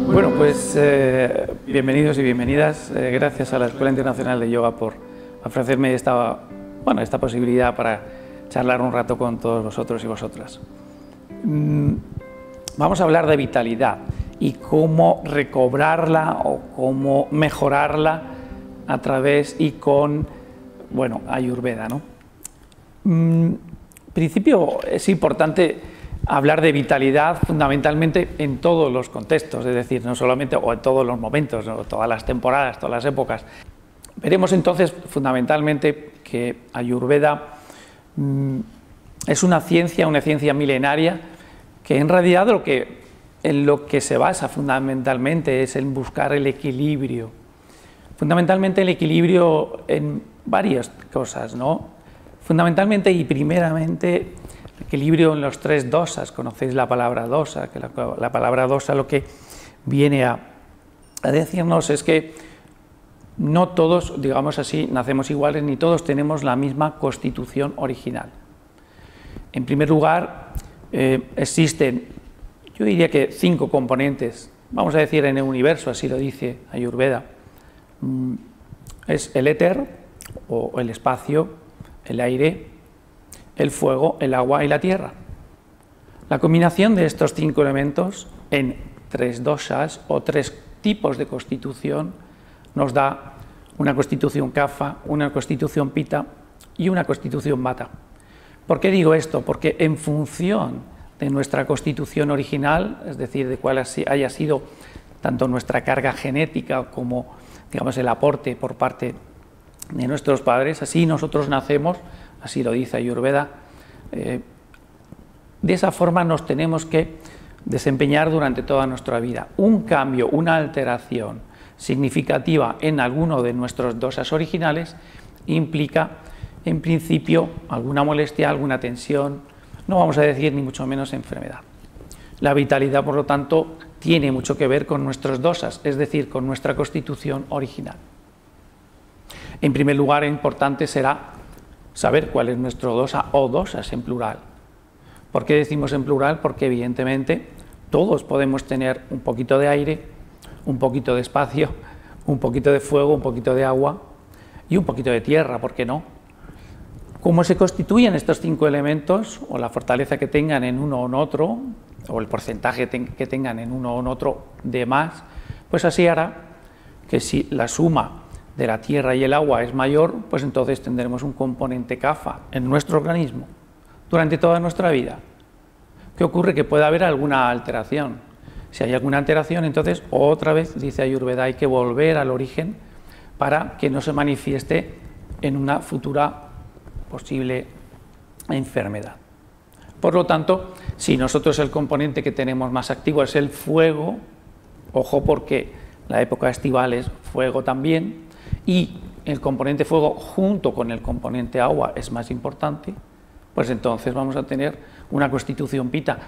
Bueno, pues bienvenidos y bienvenidas. Gracias a la Escuela Internacional de Yoga por ofrecerme esta posibilidad para charlar un rato con todos vosotros y vosotras. Vamos a hablar de vitalidad y cómo recobrarla o cómo mejorarla a través y con, Ayurveda, ¿no? En principio es importante hablar de vitalidad fundamentalmente en todos los contextos, es decir, no solamente o en todos los momentos, ¿no? Todas las temporadas, todas las épocas. Veremos entonces fundamentalmente que Ayurveda es una ciencia milenaria que en realidad en lo que se basa fundamentalmente es en buscar el equilibrio. Fundamentalmente el equilibrio en varias cosas, ¿no? Fundamentalmente y primeramente equilibrio en los tres dosas. Conocéis la palabra dosa, que la palabra dosa lo que viene a decirnos es que no todos, digamos así, nacemos iguales, ni todos tenemos la misma constitución original. En primer lugar, existen, yo diría que 5 componentes, vamos a decir en el universo, así lo dice Ayurveda. Es el éter o el espacio, el aire, el fuego, el agua y la tierra. La combinación de estos 5 elementos en 3 dosas o 3 tipos de constitución nos da una constitución kapha, una constitución pitta y una constitución vata. ¿Por qué digo esto? Porque en función de nuestra constitución original, es decir, de cuál haya sido tanto nuestra carga genética como, digamos, el aporte por parte de nuestros padres, así nosotros nacemos, así lo dice Ayurveda, de esa forma nos tenemos que desempeñar durante toda nuestra vida. Un cambio, una alteración significativa en alguno de nuestros dosas originales implica, en principio, alguna molestia, alguna tensión, no vamos a decir ni mucho menos enfermedad. La vitalidad, por lo tanto, tiene mucho que ver con nuestros dosas, es decir, con nuestra constitución original. En primer lugar, importante será saber cuál es nuestro dosa o dosas en plural. ¿Por qué decimos en plural? Porque evidentemente todos podemos tener un poquito de aire, un poquito de espacio, un poquito de fuego, un poquito de agua y un poquito de tierra, ¿por qué no? ¿Cómo se constituyen estos 5 elementos o la fortaleza que tengan en uno o en otro o el porcentaje que tengan en uno o en otro de más? Pues así hará que si la suma de la tierra y el agua es mayor, pues entonces tendremos un componente kapha en nuestro organismo durante toda nuestra vida. ¿Qué ocurre? Que puede haber alguna alteración. Si hay alguna alteración, entonces otra vez, dice Ayurveda, hay que volver al origen para que no se manifieste en una futura posible enfermedad. Por lo tanto, si nosotros el componente que tenemos más activo es el fuego, ojo porque la época estival es fuego también, y el componente fuego junto con el componente agua es más importante, pues entonces vamos a tener una constitución pitta.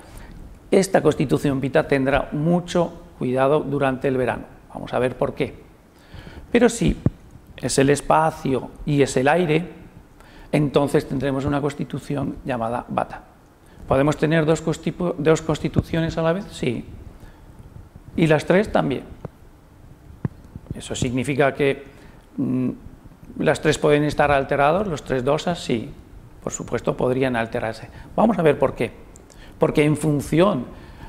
Esta constitución pitta tendrá mucho cuidado durante el verano. Vamos a ver por qué. Pero si es el espacio y es el aire, entonces tendremos una constitución llamada vata. ¿Podemos tener dos constituciones a la vez? Sí. ¿Y las 3 también? ¿Eso significa que las 3 pueden estar alterados, los 3 dosas? Sí, por supuesto podrían alterarse. Vamos a ver por qué. Porque en función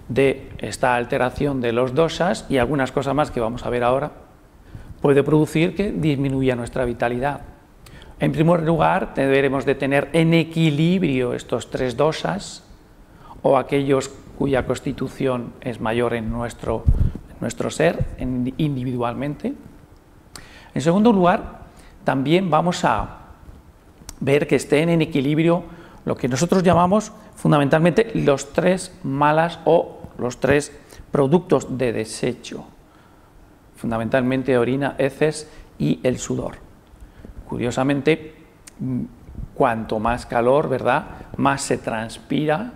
de esta alteración de los dosas y algunas cosas más que vamos a ver ahora, puede producir que disminuya nuestra vitalidad. En primer lugar, deberemos de tener en equilibrio estos 3 dosas o aquellos cuya constitución es mayor en nuestro ser individualmente. En segundo lugar, también vamos a ver que estén en equilibrio lo que nosotros llamamos fundamentalmente los 3 malas o los 3 productos de desecho, fundamentalmente orina, heces y el sudor. Curiosamente, cuanto más calor, ¿verdad?, más se transpira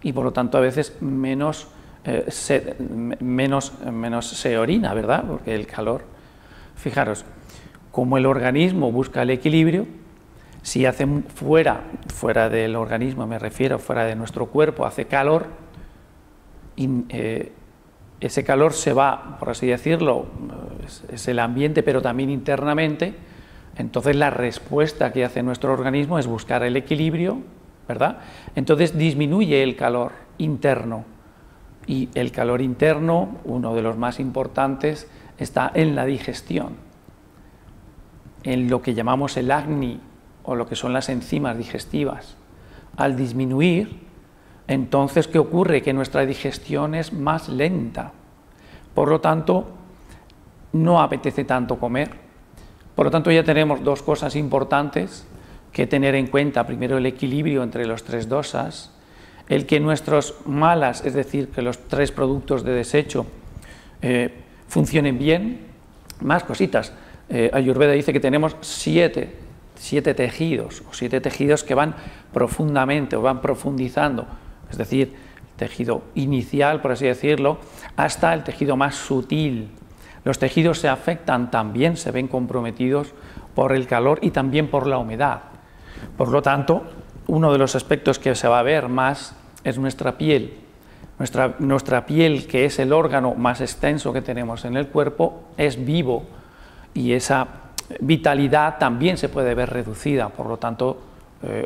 y por lo tanto a veces menos se orina, ¿verdad?, porque el calor. Fijaros, como el organismo busca el equilibrio, si hace fuera del organismo, me refiero, fuera de nuestro cuerpo, hace calor, ese calor se va, por así decirlo, es el ambiente, pero también internamente. Entonces la respuesta que hace nuestro organismo es buscar el equilibrio, ¿verdad? Entonces disminuye el calor interno. Y el calor interno, uno de los más importantes, está en la digestión, en lo que llamamos el Agni, o lo que son las enzimas digestivas. Al disminuir, entonces, ¿qué ocurre? Que nuestra digestión es más lenta. Por lo tanto, no apetece tanto comer. Por lo tanto, ya tenemos dos cosas importantes que tener en cuenta. Primero, el equilibrio entre los tres dosas, el que nuestros malas, es decir, que los tres productos de desecho funcionen bien. Más cositas. Ayurveda dice que tenemos siete tejidos, o 7 tejidos que van profundamente o van profundizando, es decir, el tejido inicial, por así decirlo, hasta el tejido más sutil. Los tejidos se afectan también, se ven comprometidos por el calor y también por la humedad. Por lo tanto, uno de los aspectos que se va a ver más es nuestra piel. Nuestra piel, que es el órgano más extenso que tenemos en el cuerpo, es vivo y esa vitalidad también se puede ver reducida. Por lo tanto,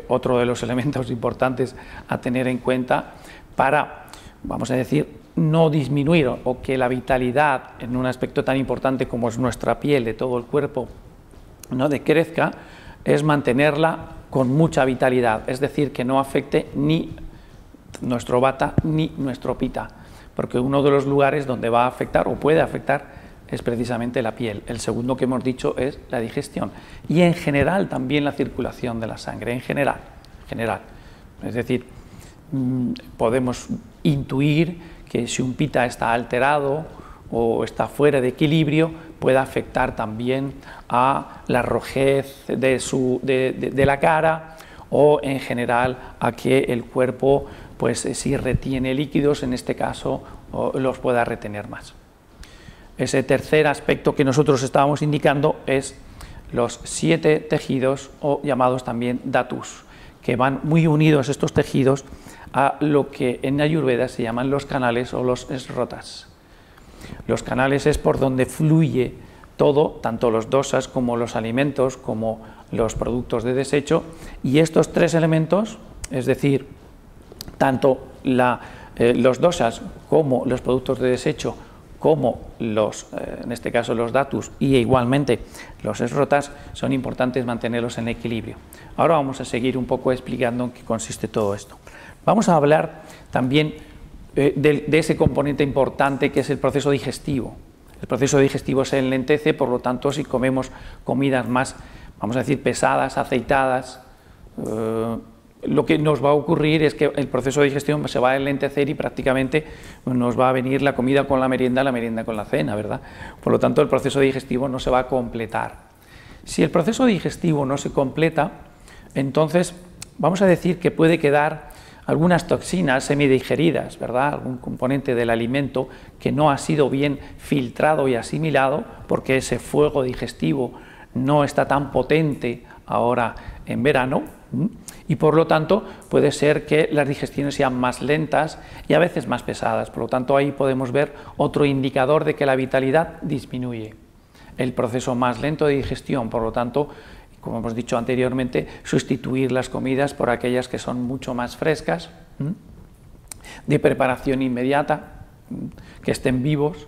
otro de los elementos importantes a tener en cuenta para, vamos a decir, no disminuir o que la vitalidad en un aspecto tan importante como es nuestra piel de todo el cuerpo no decrezca, es mantenerla con mucha vitalidad, es decir, que no afecte ni nuestro vata ni nuestro pita, porque uno de los lugares donde va a afectar o puede afectar es precisamente la piel. El segundo que hemos dicho es la digestión y en general también la circulación de la sangre, en general. Es decir, podemos intuir que si un pita está alterado o está fuera de equilibrio, puede afectar también a la rojez de la cara o en general a que el cuerpo, pues si retiene líquidos, en este caso, los pueda retener más. Ese tercer aspecto que nosotros estábamos indicando es los 7 tejidos o llamados también dhatus, que van muy unidos estos tejidos a lo que en Ayurveda se llaman los canales o los srotas. Los canales es por donde fluye todo, tanto los dosas como los alimentos, como los productos de desecho, y estos 3 elementos, es decir, tanto los dosas como los productos de desecho, como en este caso los dhatus y igualmente los srotas, son importantes mantenerlos en equilibrio. Ahora vamos a seguir un poco explicando en qué consiste todo esto. Vamos a hablar también de ese componente importante que es el proceso digestivo. El proceso digestivo se enlentece, por lo tanto, si comemos comidas más, vamos a decir, pesadas, aceitadas, lo que nos va a ocurrir es que el proceso de digestión se va a enlentecer y prácticamente nos va a venir la comida con la merienda con la cena, ¿verdad? Por lo tanto, el proceso digestivo no se va a completar. Si el proceso digestivo no se completa, entonces vamos a decir que puede quedar algunas toxinas semidigeridas, ¿verdad? Algún componente del alimento que no ha sido bien filtrado y asimilado porque ese fuego digestivo no está tan potente ahora en verano, y por lo tanto puede ser que las digestiones sean más lentas y a veces más pesadas. Por lo tanto, ahí podemos ver otro indicador de que la vitalidad disminuye. El proceso más lento de digestión, por lo tanto, como hemos dicho anteriormente, sustituir las comidas por aquellas que son mucho más frescas, de preparación inmediata, que estén vivos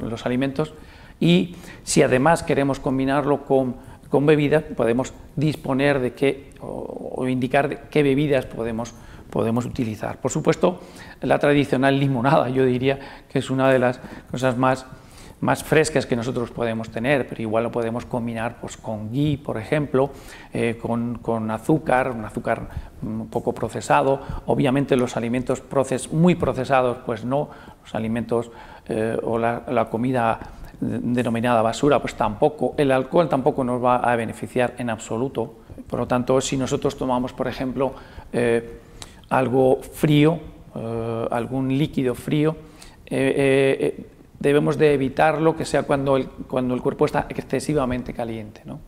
los alimentos, y si además queremos combinarlo con bebidas, podemos disponer de qué o indicar de qué bebidas podemos utilizar. Por supuesto, la tradicional limonada, yo diría que es una de las cosas más frescas que nosotros podemos tener, pero igual lo podemos combinar pues, con ghee, por ejemplo, con azúcar, un azúcar un poco procesado. Obviamente los alimentos muy procesados, pues no, los alimentos o la comida denominada basura, pues tampoco, el alcohol tampoco nos va a beneficiar en absoluto. Por lo tanto, si nosotros tomamos, por ejemplo, algo frío, algún líquido frío, debemos de evitarlo que sea cuando el cuerpo está excesivamente caliente, ¿no?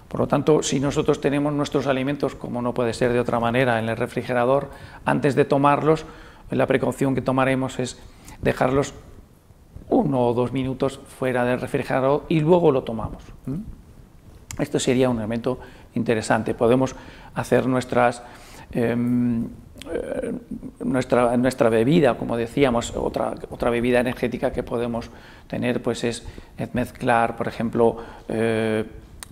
Por lo tanto, si nosotros tenemos nuestros alimentos, como no puede ser de otra manera, en el refrigerador, antes de tomarlos, la precaución que tomaremos es dejarlos 1 o 2 minutos fuera del refrigerador y luego lo tomamos. Esto sería un elemento interesante. Podemos hacer nuestra bebida, como decíamos, otra bebida energética que podemos tener, pues es mezclar, por ejemplo,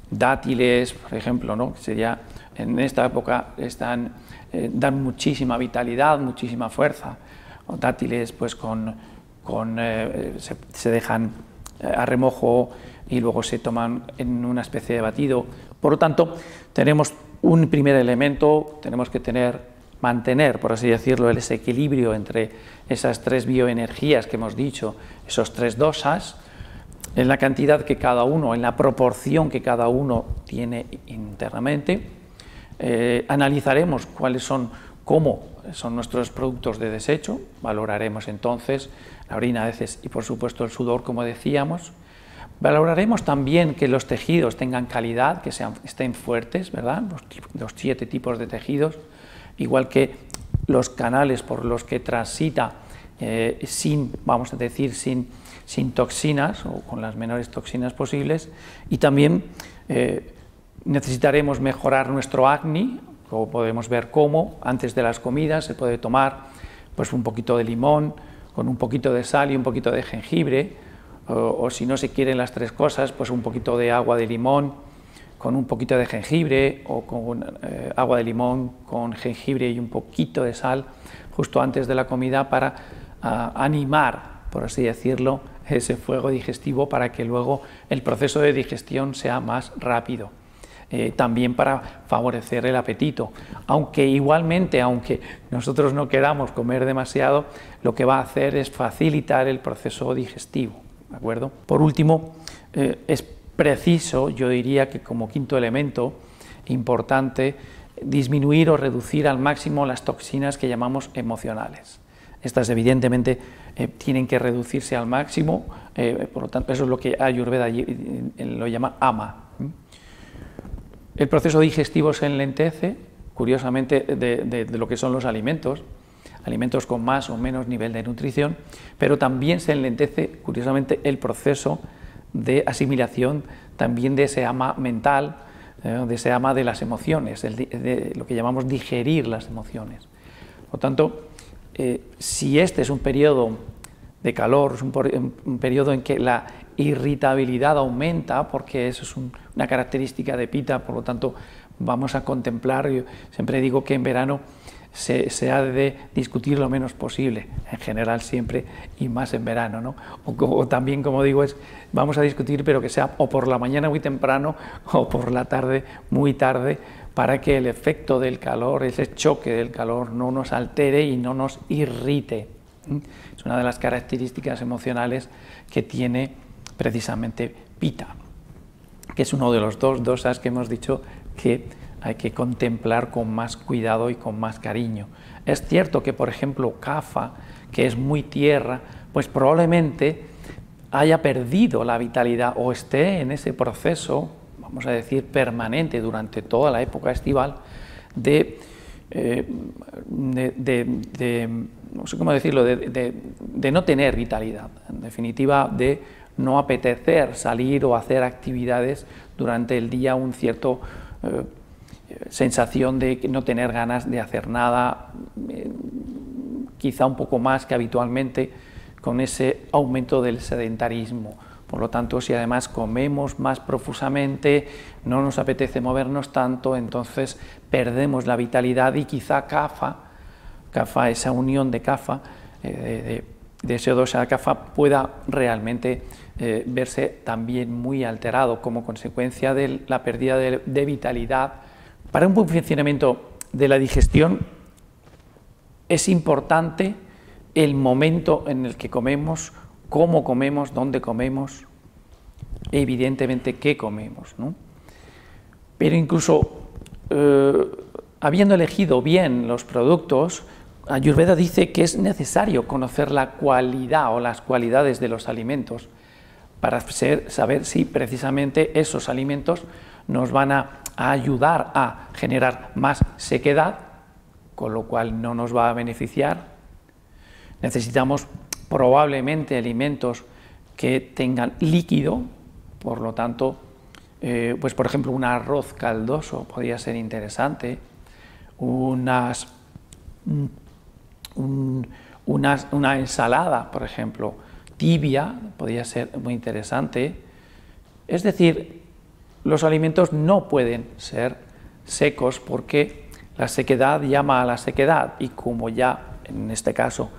dátiles, por ejemplo, ¿no? Sería, en esta época dan muchísima vitalidad, muchísima fuerza. O dátiles, pues se dejan a remojo y luego se toman en una especie de batido. Por lo tanto, tenemos un primer elemento, tenemos que mantener, por así decirlo, ese equilibrio entre esas 3 bioenergías que hemos dicho, esos 3 dosas, en la cantidad que cada uno, en la proporción que cada uno tiene internamente. Analizaremos cómo son nuestros productos de desecho, valoraremos entonces la orina, a veces, y por supuesto el sudor, como decíamos. Valoraremos también que los tejidos tengan calidad, que estén fuertes, ¿verdad? Los 7 tipos de tejidos, igual que los canales por los que transita vamos a decir, sin toxinas o con las menores toxinas posibles. Y también necesitaremos mejorar nuestro acné, como podemos ver cómo antes de las comidas se puede tomar pues un poquito de limón con un poquito de sal y un poquito de jengibre, o si no se quieren las 3 cosas, pues un poquito de agua de limón con un poquito de jengibre, o con agua de limón con jengibre y un poquito de sal justo antes de la comida, para animar, por así decirlo, ese fuego digestivo, para que luego el proceso de digestión sea más rápido. También para favorecer el apetito, aunque igualmente, aunque nosotros no queramos comer demasiado, lo que va a hacer es facilitar el proceso digestivo, ¿de acuerdo? Por último, es preciso, yo diría que como quinto elemento importante, disminuir o reducir al máximo las toxinas que llamamos emocionales. Estas evidentemente tienen que reducirse al máximo, por lo tanto eso es lo que Ayurveda lo llama ama. El proceso digestivo se enlentece, curiosamente, de lo que son los alimentos con más o menos nivel de nutrición, pero también se enlentece, curiosamente, el proceso de asimilación también de ese ama mental, de ese ama de las emociones, de lo que llamamos digerir las emociones. Por lo tanto, si este es un periodo de calor, es un periodo en que la irritabilidad aumenta, porque eso es una característica de Pitta, por lo tanto vamos a contemplar, yo siempre digo que en verano se ha de discutir lo menos posible, en general siempre, y más en verano, ¿no? O también, como digo, vamos a discutir, pero que sea o por la mañana muy temprano o por la tarde muy tarde, para que el efecto del calor, ese choque del calor, no nos altere y no nos irrite. Es una de las características emocionales que tiene precisamente Pitta, que es uno de los 2 dosas que hemos dicho que hay que contemplar con más cuidado y con más cariño. Es cierto que, por ejemplo, Kapha, que es muy tierra, pues probablemente haya perdido la vitalidad o esté en ese proceso, vamos a decir, permanente durante toda la época estival de no sé cómo decirlo, de no tener vitalidad, en definitiva, de no apetecer salir o hacer actividades durante el día, un cierto sensación de no tener ganas de hacer nada, quizá un poco más que habitualmente, con ese aumento del sedentarismo. Por lo tanto, si además comemos más profusamente, no nos apetece movernos tanto, entonces perdemos la vitalidad, y quizá Kapha, esa unión de Kapha, de ese dosa de Kapha, pueda realmente verse también muy alterado como consecuencia de la pérdida de vitalidad. Para un buen funcionamiento de la digestión es importante el momento en el que comemos, cómo comemos, dónde comemos, evidentemente qué comemos, ¿no? Pero incluso habiendo elegido bien los productos, Ayurveda dice que es necesario conocer la cualidad o las cualidades de los alimentos para saber si precisamente esos alimentos nos van a ayudar a generar más sequedad, con lo cual no nos va a beneficiar. Necesitamos probablemente alimentos que tengan líquido, por lo tanto, pues por ejemplo un arroz caldoso podría ser interesante, una ensalada, por ejemplo, tibia, podría ser muy interesante. Es decir, los alimentos no pueden ser secos porque la sequedad llama a la sequedad, y como ya en este caso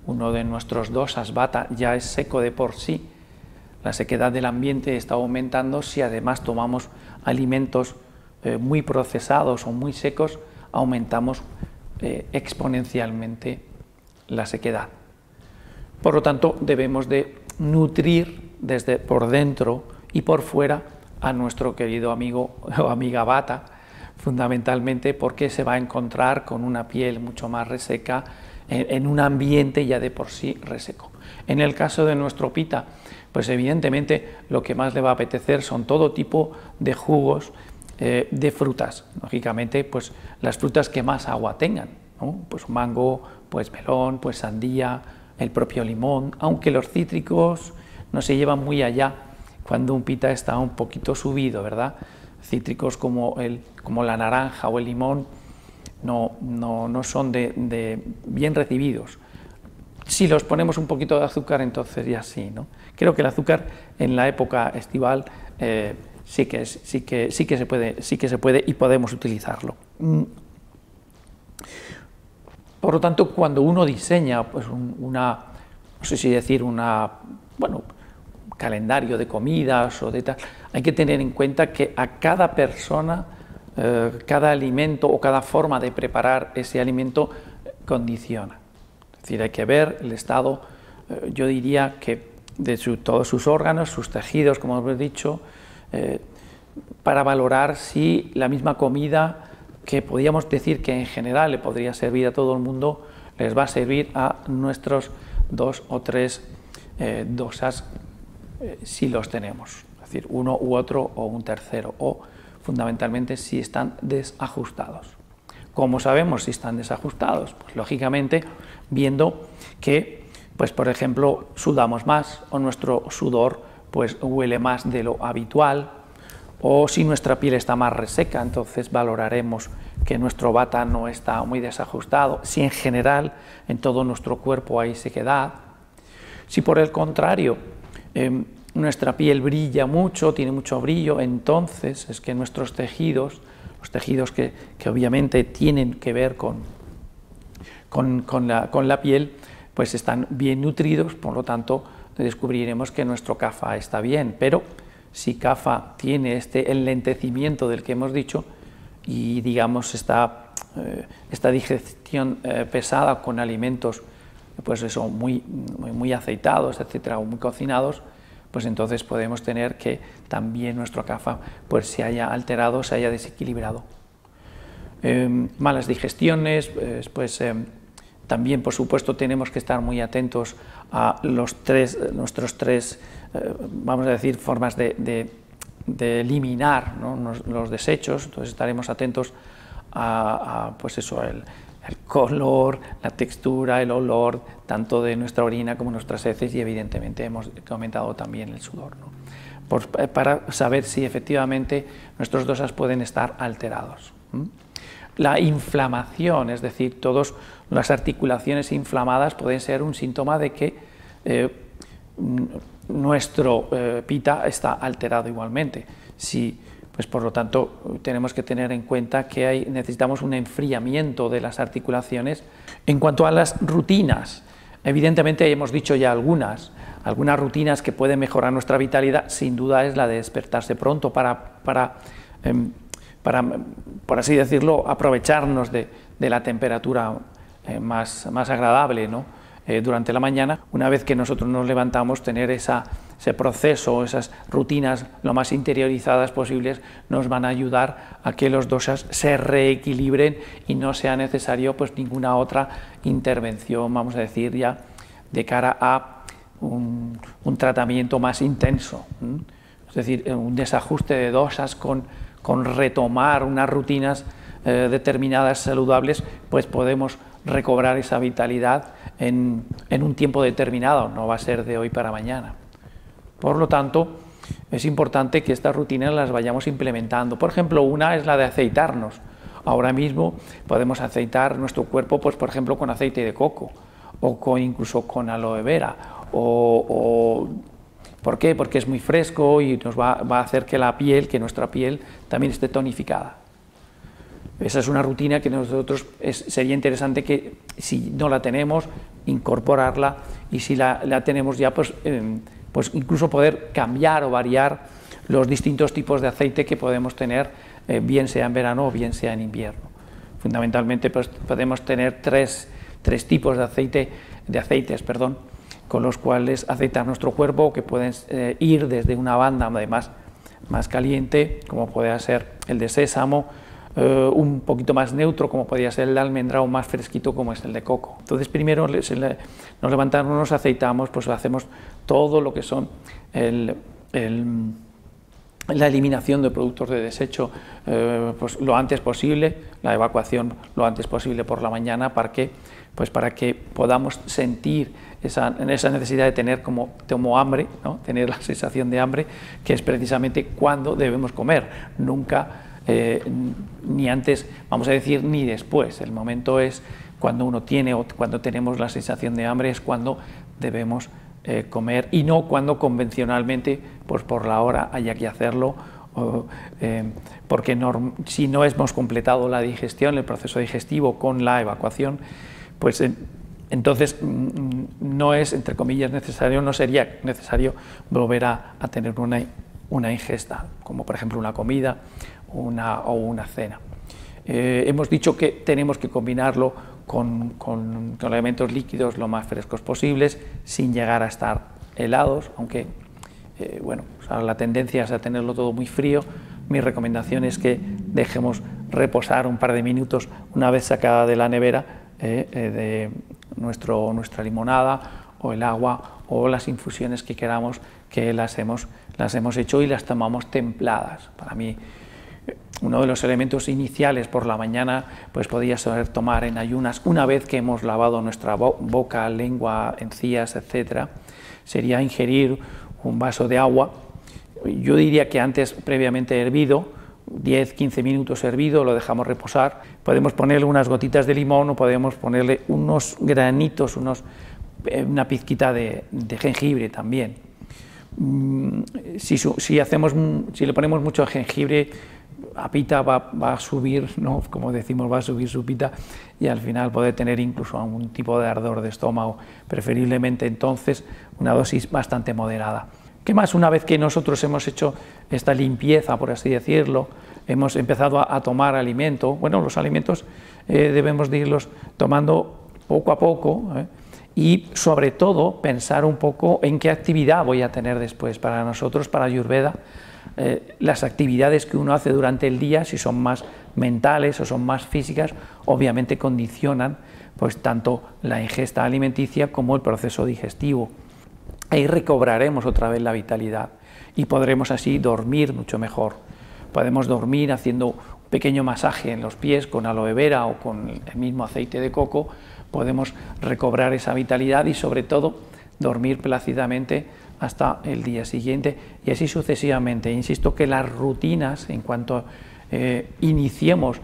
uno de nuestros dosas, Vata, ya es seco de por sí, la sequedad del ambiente está aumentando. Si además tomamos alimentos muy procesados o muy secos, aumentamos exponencialmente la sequedad. Por lo tanto, debemos de nutrir desde por dentro y por fuera a nuestro querido amigo o amiga Vata, fundamentalmente porque se va a encontrar con una piel mucho más reseca en un ambiente ya de por sí reseco. En el caso de nuestro Pita, pues evidentemente lo que más le va a apetecer son todo tipo de jugos de frutas, lógicamente pues las frutas que más agua tengan, ¿no? Pues mango, pues melón, pues sandía, el propio limón, aunque los cítricos no se llevan muy allá cuando un Pita está un poquito subido, ¿verdad? Cítricos como la naranja o el limón no son bien recibidos. Si los ponemos un poquito de azúcar, entonces ya sí, ¿no? Creo que el azúcar en la época estival sí que se puede y podemos utilizarlo. Por lo tanto, cuando uno diseña pues no sé si decir un calendario de comidas o de tal, hay que tener en cuenta que a cada persona, cada alimento o cada forma de preparar ese alimento condiciona. Es decir, hay que ver el estado, yo diría que de todos sus órganos, sus tejidos, como os he dicho, para valorar si la misma comida, que podríamos decir que en general le podría servir a todo el mundo, les va a servir a nuestros 2 o 3 dosas si los tenemos, es decir, uno u otro o un tercero, o fundamentalmente si están desajustados. ¿Cómo sabemos si están desajustados? Pues lógicamente viendo que, pues por ejemplo, sudamos más o nuestro sudor pues huele más de lo habitual, o si nuestra piel está más reseca, entonces valoraremos que nuestro Vata no está muy desajustado. Si en general en todo nuestro cuerpo hay sequedad, si por el contrario nuestra piel brilla mucho, tiene mucho brillo, entonces es que nuestros tejidos, los tejidos que obviamente tienen que ver con la piel, pues están bien nutridos, por lo tanto descubriremos que nuestro Kapha está bien. Pero si Kapha tiene este enlentecimiento del que hemos dicho y digamos esta digestión pesada con alimentos pues eso, muy aceitados, etcétera, o muy cocinados, pues entonces podemos tener que también nuestro Kapha pues se haya alterado, se haya desequilibrado. Malas digestiones, también por supuesto tenemos que estar muy atentos a nuestros tres, vamos a decir, formas de eliminar, ¿no?, los desechos. Entonces estaremos atentos pues eso, el color, la textura, el olor, tanto de nuestra orina como nuestras heces, y evidentemente hemos comentado también el sudor, ¿no?, para saber si efectivamente nuestros dosas pueden estar alterados. La inflamación, es decir, todas las articulaciones inflamadas pueden ser un síntoma de que nuestro Pita está alterado igualmente. Pues por lo tanto tenemos que tener en cuenta que necesitamos un enfriamiento de las articulaciones. En cuanto a las rutinas, evidentemente hemos dicho ya algunas rutinas que pueden mejorar nuestra vitalidad. Sin duda es la de despertarse pronto para por así decirlo, aprovecharnos de la temperatura más agradable, ¿no?, durante la mañana. Una vez que nosotros nos levantamos, tener ese proceso, esas rutinas lo más interiorizadas posibles, nos van a ayudar a que los dosas se reequilibren y no sea necesario pues ninguna otra intervención, vamos a decir, ya de cara a un tratamiento más intenso. Es decir, un desajuste de dosas con retomar unas rutinas determinadas saludables, pues podemos recobrar esa vitalidad en un tiempo determinado, no va a ser de hoy para mañana. Por lo tanto, es importante que estas rutinas las vayamos implementando. Por ejemplo, una es la de aceitarnos. Ahora mismo podemos aceitar nuestro cuerpo, pues, por ejemplo, con aceite de coco o incluso con aloe vera. ¿Por qué? Porque es muy fresco y nos va a hacer que que nuestra piel también esté tonificada. Esa es una rutina que nosotros sería interesante que, si no la tenemos, incorporarla, y si la tenemos ya, pues incluso poder cambiar o variar los distintos tipos de aceite que podemos tener, bien sea en verano o bien sea en invierno. Fundamentalmente, pues, podemos tener tres tipos de aceites, con los cuales aceitar nuestro cuerpo, que pueden ir desde una banda además más caliente, como puede ser el de sésamo, un poquito más neutro, como podría ser el de almendra, o más fresquito, como es el de coco. Entonces, primero nos levantamos, nos aceitamos, pues hacemos todo lo que son la eliminación de productos de desecho, pues lo antes posible, la evacuación lo antes posible por la mañana, para que podamos sentir esa necesidad de tener como hambre, ¿no? Tener la sensación de hambre, que es precisamente cuando debemos comer, nunca ni antes, vamos a decir, ni después. El momento es cuando uno tiene, o cuando tenemos la sensación de hambre, es cuando debemos comer, y no cuando convencionalmente, pues por la hora, haya que hacerlo, porque si no hemos completado la digestión, el proceso digestivo con la evacuación, pues entonces no es, entre comillas, necesario, no sería necesario volver a tener una ingesta, como por ejemplo una comida o una cena. Hemos dicho que tenemos que combinarlo con elementos líquidos lo más frescos posibles, sin llegar a estar helados, aunque bueno, la tendencia es a tenerlo todo muy frío. Mi recomendación es que dejemos reposar un par de minutos una vez sacada de la nevera de nuestra limonada, o el agua, o las infusiones que queramos, que las hemos hecho y las tomamos templadas. Para mí, uno de los elementos iniciales por la mañana, pues podría ser tomar en ayunas, una vez que hemos lavado nuestra boca, lengua, encías, etcétera, sería ingerir un vaso de agua. Yo diría que antes, previamente hervido, 10-15 minutos hervido, lo dejamos reposar. Podemos ponerle unas gotitas de limón, o podemos ponerle unos granitos, una pizquita de jengibre también. Si le ponemos mucho jengibre, a pita va a subir, ¿no? Como decimos, va a subir su pita, y al final puede tener incluso algún tipo de ardor de estómago. Preferiblemente entonces una dosis bastante moderada. ¿Qué más? Una vez que nosotros hemos hecho esta limpieza, por así decirlo, hemos empezado a tomar alimento, bueno, los alimentos debemos de irlos tomando poco a poco, y sobre todo pensar un poco en qué actividad voy a tener después. Para nosotros, para Ayurveda, las actividades que uno hace durante el día, si son más mentales o son más físicas, obviamente condicionan pues tanto la ingesta alimenticia como el proceso digestivo. Ahí recobraremos otra vez la vitalidad y podremos así dormir mucho mejor. Podemos dormir haciendo un pequeño masaje en los pies con aloe vera o con el mismo aceite de coco. Podemos recobrar esa vitalidad y, sobre todo, dormir plácidamente hasta el día siguiente, y así sucesivamente. Insisto que las rutinas, en cuanto iniciemos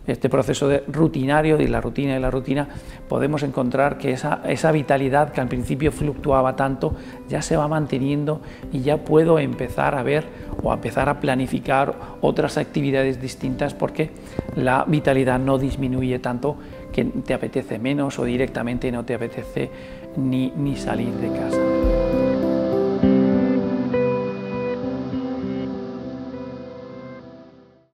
este proceso rutinario de la rutina, podemos encontrar que esa vitalidad que al principio fluctuaba tanto ya se va manteniendo, y ya puedo empezar a ver o a empezar a planificar otras actividades distintas, porque la vitalidad no disminuye tanto que te apetece menos o directamente no te apetece ni salir de casa.